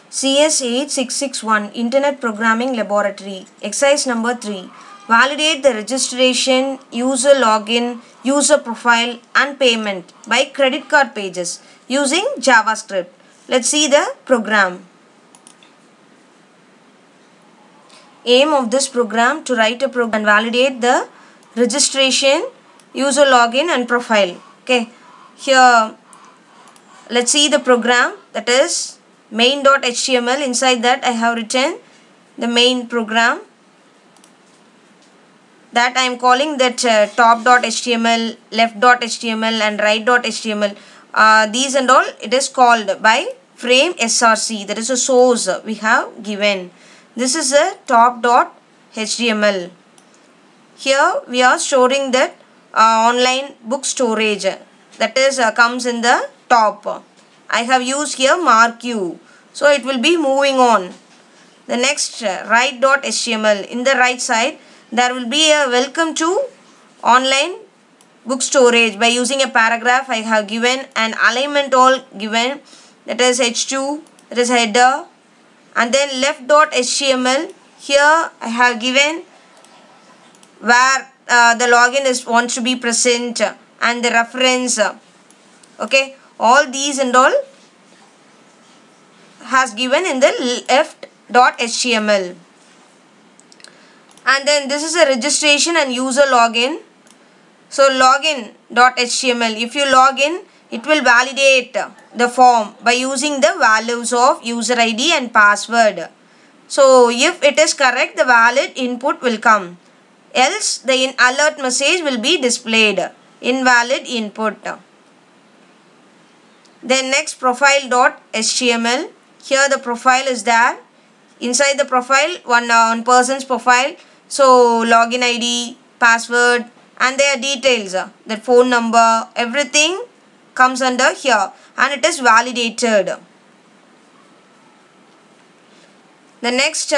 CS 8661 Internet Programming Laboratory. Exercise number 3. Validate the registration, user login, user profile and payment by credit card pages using JavaScript. Let's see the program. Aim of this program to write a program and validate the registration, user login and profile. Okay, here let's see the program, that is main.html. Inside that I have written the main program that I am calling that top.html, left.html and right.html. These and all it is called by frame src, that is a source we have given. This is a top.html. Here we are storing that online book storage, that is comes in the top. I have used here marquee, so it will be moving on. The next right.html, in the right side there will be a welcome to online book storage. By using a paragraph I have given an alignment all given, that is h2, that is header, and then left.html, here I have given where the login wants to be present and the reference. Okay, all these and all has given in the left.html. And then this is a registration and user login. So login.html, if you log in, it will validate the form by using the values of user ID and password. So if it is correct, the valid input will come. Else the alert message will be displayed, invalid input. Then next profile.html, here the profile is there. Inside the profile, one person's profile, so login ID, password and their details, the phone number, everything comes under here and it is validated. The next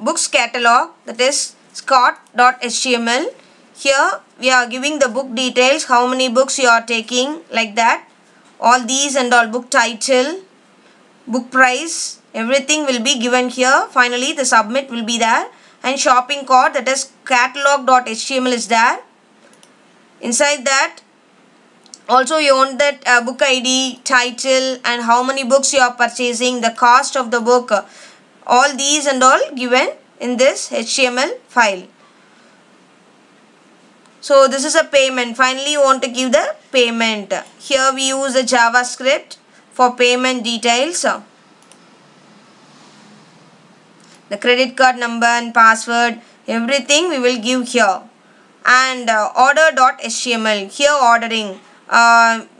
books catalog, that is scott.html. Here we are giving the book details, how many books you are taking, like that. All these and all, book title, book price, everything will be given here. Finally the submit will be there, and shopping cart, that is catalog.html is there. Inside that also you want that book ID, title and how many books you are purchasing, the cost of the book, all these and all given in this HTML file. So this is a payment. Finally you want to give the payment. Here we use the JavaScript for payment details. The credit card number and password, everything we will give here. And order.html, here ordering,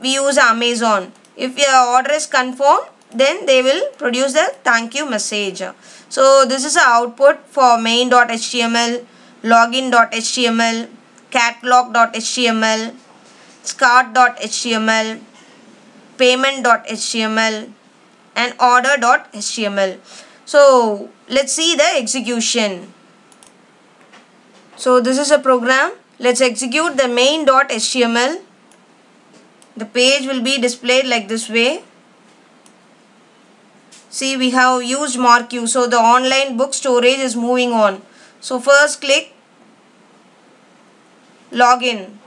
we use Amazon. If your order is confirmed, then they will produce the thank you message. So this is the output for main.html, login.html, catalog.html, start.html, payment.html and order.html. So let's see the execution. So this is a program. Let's execute the main.html. The page will be displayed like this way. See, we have used marquee, so the online book storage is moving on. So first click login.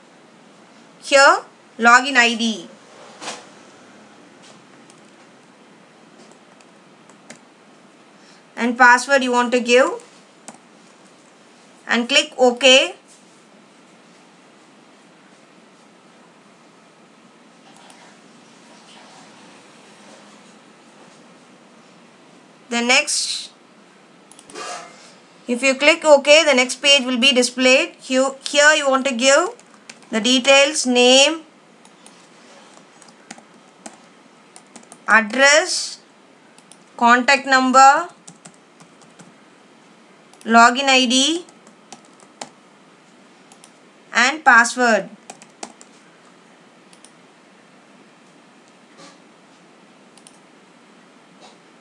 Here login ID. And password you want to give. And click OK. The next, if you click OK, the next page will be displayed. Here you want to give the details, name, address, contact number, login ID and password.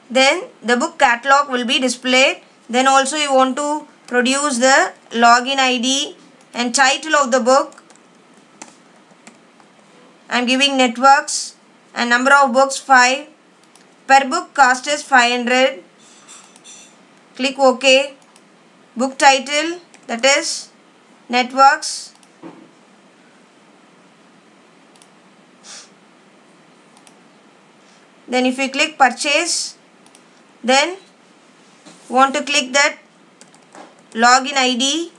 Then the book catalog will be displayed. Then also you want to produce the login ID and title of the book. I am giving networks and number of books 5. Per book cost is 500. Click OK. Book title, that is networks. Then if you click purchase, then want to click that login ID,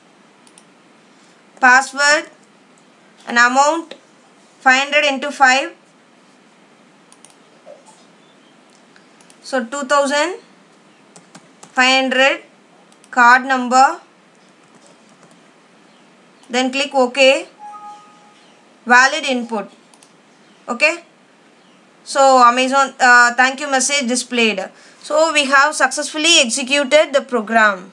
password, and amount 500 into 5. So 2500, card number. Then click OK. Valid input. Okay. So Amazon thank you message displayed. So we have successfully executed the program.